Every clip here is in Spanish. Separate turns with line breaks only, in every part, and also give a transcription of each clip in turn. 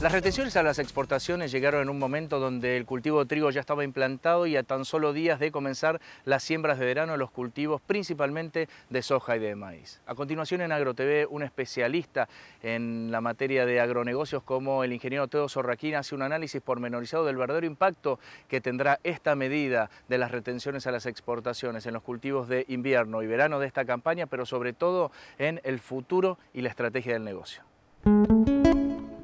Las retenciones a las exportaciones llegaron en un momento donde el cultivo de trigo ya estaba implantado y a tan solo días de comenzar las siembras de verano, los cultivos principalmente de soja y de maíz. A continuación en AgroTV, un especialista en la materia de agronegocios como el ingeniero Teo Sorraquín hace un análisis pormenorizado del verdadero impacto que tendrá esta medida de las retenciones a las exportaciones en los cultivos de invierno y verano de esta campaña, pero sobre todo en el futuro y la estrategia del negocio.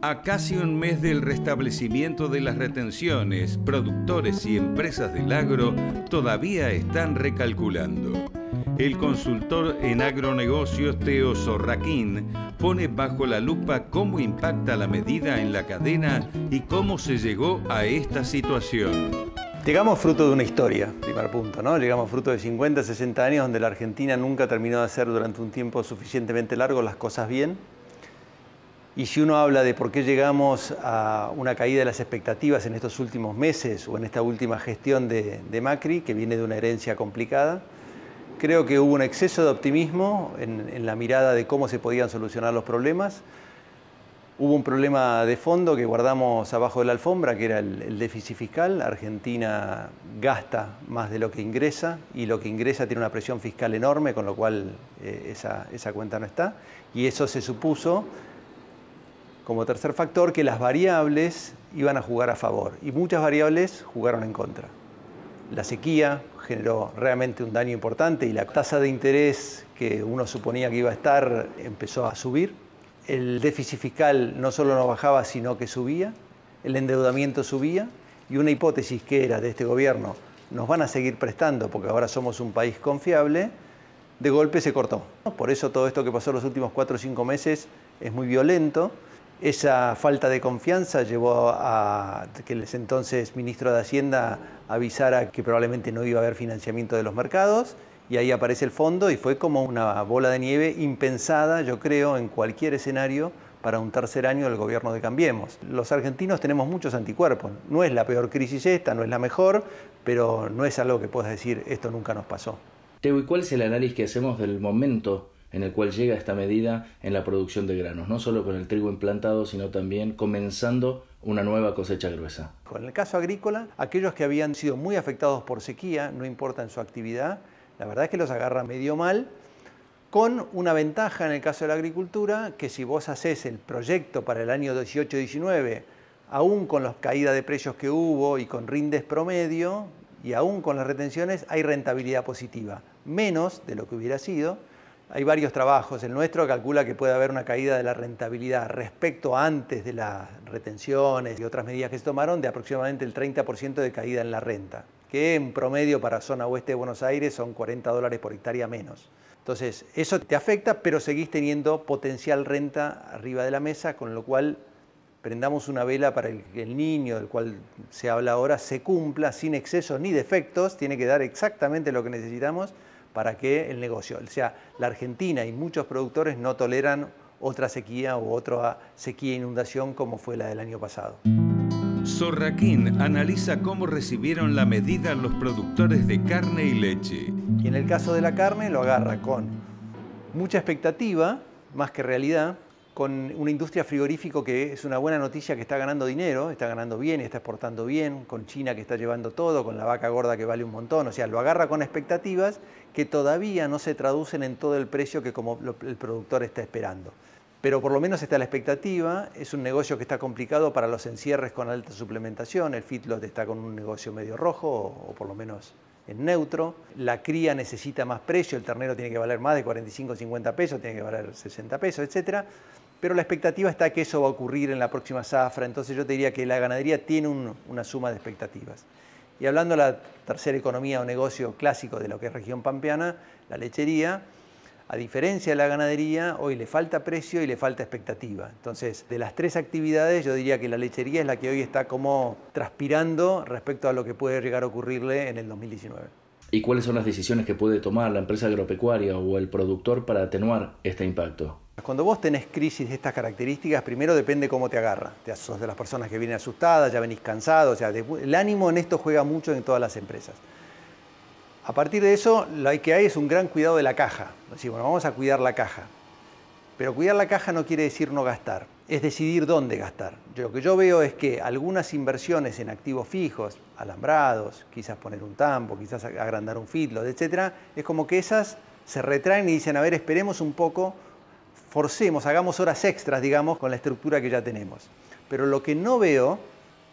A casi un mes del restablecimiento de las retenciones, productores y empresas del agro todavía están recalculando. El consultor en agronegocios Teo Sorraquín pone bajo la lupa cómo impacta la medida en la cadena y cómo se llegó a esta situación.
Llegamos fruto de una historia, primer punto, ¿no? Llegamos fruto de 50, 60 años donde la Argentina nunca terminó de hacer durante un tiempo suficientemente largo las cosas bien. Y si uno habla de por qué llegamos a una caída de las expectativas en estos últimos meses o en esta última gestión de Macri, que viene de una herencia complicada, creo que hubo un exceso de optimismo en la mirada de cómo se podían solucionar los problemas. Hubo un problema de fondo que guardamos abajo de la alfombra, que era el déficit fiscal. Argentina gasta más de lo que ingresa y lo que ingresa tiene una presión fiscal enorme, con lo cual esa cuenta no está. Y eso se supuso como tercer factor que las variables iban a jugar a favor y muchas variables jugaron en contra. La sequía generó realmente un daño importante y la tasa de interés que uno suponía que iba a estar empezó a subir. El déficit fiscal no solo no bajaba, sino que subía. El endeudamiento subía y una hipótesis que era de este gobierno, nos van a seguir prestando porque ahora somos un país confiable, de golpe se cortó. Por eso todo esto que pasó los últimos 4 o 5 meses es muy violento. Esa falta de confianza llevó a que el entonces ministro de Hacienda avisara que probablemente no iba a haber financiamiento de los mercados y ahí aparece el fondo y fue como una bola de nieve impensada, yo creo, en cualquier escenario para un tercer año del gobierno de Cambiemos. Los argentinos tenemos muchos anticuerpos. No es la peor crisis esta, no es la mejor, pero no es algo que puedas decir esto nunca nos pasó.
Teo, ¿y cuál es el análisis que hacemos del momento en el cual llega esta medida en la producción de granos, no solo con el trigo implantado, sino también comenzando una nueva cosecha gruesa?
Con el caso agrícola, aquellos que habían sido muy afectados por sequía, no importa en su actividad, la verdad es que los agarra medio mal, con una ventaja en el caso de la agricultura, que si vos hacés el proyecto para el año 18-19, aún con las caídas de precios que hubo y con rindes promedio, y aún con las retenciones, hay rentabilidad positiva, menos de lo que hubiera sido. Hay varios trabajos. El nuestro calcula que puede haber una caída de la rentabilidad respecto a antes de las retenciones y otras medidas que se tomaron de aproximadamente el 30% de caída en la renta, que en promedio para zona oeste de Buenos Aires son $40 por hectárea menos. Entonces, eso te afecta, pero seguís teniendo potencial renta arriba de la mesa, con lo cual prendamos una vela para que el niño del cual se habla ahora se cumpla sin excesos ni defectos, tiene que dar exactamente lo que necesitamos para que el negocio, o sea, la Argentina y muchos productores no toleran otra sequía u otra sequía e inundación como fue la del año pasado.
Sorraquín analiza cómo recibieron la medida los productores de carne y leche.
Y en el caso de la carne lo agarra con mucha expectativa, más que realidad, con una industria frigorífica que es una buena noticia, que está ganando dinero, está ganando bien, está exportando bien, con China que está llevando todo, con la vaca gorda que vale un montón, o sea, lo agarra con expectativas que todavía no se traducen en todo el precio que como el productor está esperando. Pero por lo menos está la expectativa, es un negocio que está complicado para los encierres con alta suplementación, el feedlot está con un negocio medio rojo o por lo menos en neutro, la cría necesita más precio, el ternero tiene que valer más de 45 o 50 pesos, tiene que valer 60 pesos, etc. Pero la expectativa está que eso va a ocurrir en la próxima zafra, entonces yo te diría que la ganadería tiene una suma de expectativas. Y hablando de la tercera economía o negocio clásico de lo que es región pampeana, la lechería, a diferencia de la ganadería, hoy le falta precio y le falta expectativa. Entonces, de las 3 actividades, yo diría que la lechería es la que hoy está como transpirando respecto a lo que puede llegar a ocurrirle en el 2019.
¿Y cuáles son las decisiones que puede tomar la empresa agropecuaria o el productor para atenuar este impacto?
Cuando vos tenés crisis de estas características, primero depende cómo te agarra. Sos de las personas que vienen asustadas, ya venís cansados, o sea, el ánimo en esto juega mucho en todas las empresas. A partir de eso, lo que hay es un gran cuidado de la caja. Es decir, bueno, vamos a cuidar la caja. Pero cuidar la caja no quiere decir no gastar. es decidir dónde gastar. Lo que yo veo es que algunas inversiones en activos fijos, alambrados, quizás poner un tambo, quizás agrandar un feedlot, etc., es como que esas se retraen y dicen, a ver, esperemos un poco, forcemos, hagamos horas extras, digamos, con la estructura que ya tenemos. Pero lo que no veo,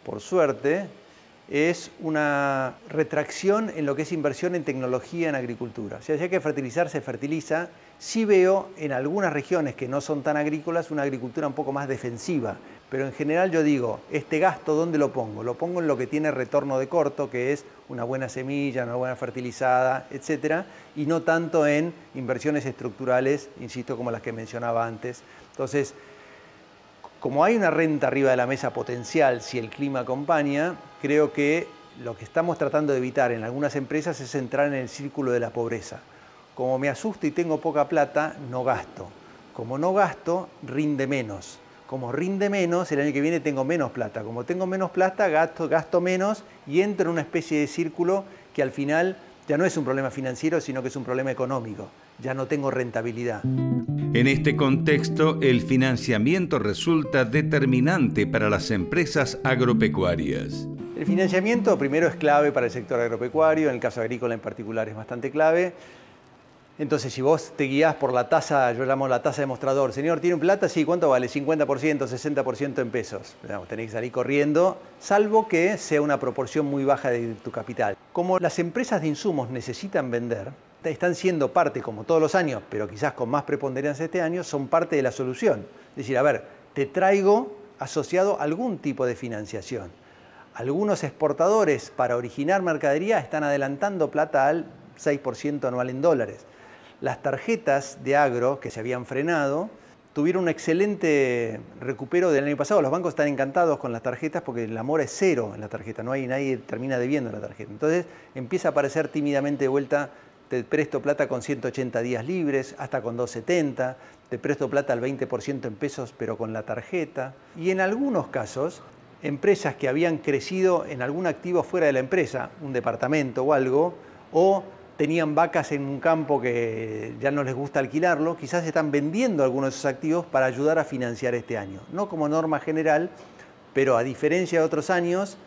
por suerte, es una retracción en lo que es inversión en tecnología en agricultura. O sea, si hay que fertilizar, se fertiliza. Sí veo en algunas regiones que no son tan agrícolas una agricultura un poco más defensiva. Pero en general yo digo, este gasto, ¿dónde lo pongo? Lo pongo en lo que tiene retorno de corto, que es una buena semilla, una buena fertilizada, etc. Y no tanto en inversiones estructurales, insisto, como las que mencionaba antes. Entonces, como hay una renta arriba de la mesa potencial si el clima acompaña, creo que lo que estamos tratando de evitar en algunas empresas es entrar en el círculo de la pobreza. Como me asusto y tengo poca plata, no gasto. Como no gasto, rinde menos. Como rinde menos, el año que viene tengo menos plata. Como tengo menos plata, gasto menos y entro en una especie de círculo que al final ya no es un problema financiero, sino que es un problema económico. Ya no tengo rentabilidad.
En este contexto, el financiamiento resulta determinante para las empresas agropecuarias.
El financiamiento primero es clave para el sector agropecuario, en el caso agrícola en particular es bastante clave. Entonces, si vos te guías por la tasa, yo llamo la tasa demostrador, señor, ¿tiene plata? Sí, ¿cuánto vale? 50%, 60% en pesos. Tenés que salir corriendo, salvo que sea una proporción muy baja de tu capital. Como las empresas de insumos necesitan vender, están siendo parte, como todos los años, pero quizás con más preponderancia este año, son parte de la solución. Es decir, a ver, te traigo asociado algún tipo de financiación. Algunos exportadores para originar mercadería están adelantando plata al 6% anual en dólares. Las tarjetas de agro que se habían frenado tuvieron un excelente recupero del año pasado. Los bancos están encantados con las tarjetas porque la mora es cero en la tarjeta, nadie termina debiendo la tarjeta. Entonces empieza a aparecer tímidamente de vuelta, te presto plata con 180 días libres, hasta con 270, te presto plata al 20% en pesos pero con la tarjeta. Y en algunos casos, empresas que habían crecido en algún activo fuera de la empresa, un departamento o algo, o tenían vacas en un campo que ya no les gusta alquilarlo, quizás están vendiendo algunos de esos activos para ayudar a financiar este año. No como norma general, pero a diferencia de otros años,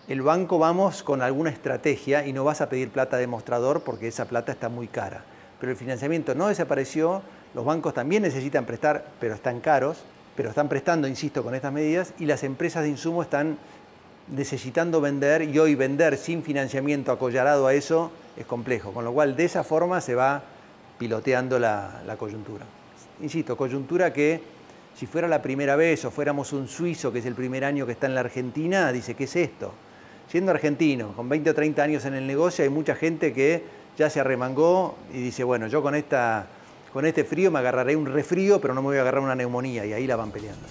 el banco vamos con alguna estrategia y no vas a pedir plata de mostrador porque esa plata está muy cara. Pero el financiamiento no desapareció, los bancos también necesitan prestar, pero están caros, pero están prestando, insisto, con estas medidas, y las empresas de insumo están necesitando vender, y hoy vender sin financiamiento acollarado a eso es complejo, con lo cual de esa forma se va piloteando la coyuntura. Insisto, coyuntura que si fuera la primera vez o fuéramos un suizo que es el primer año que está en la Argentina, dice, ¿qué es esto? Siendo argentino, con 20 o 30 años en el negocio, hay mucha gente que ya se arremangó y dice, bueno, yo con este frío me agarraré un resfrío, pero no me voy a agarrar una neumonía, y ahí la van peleando.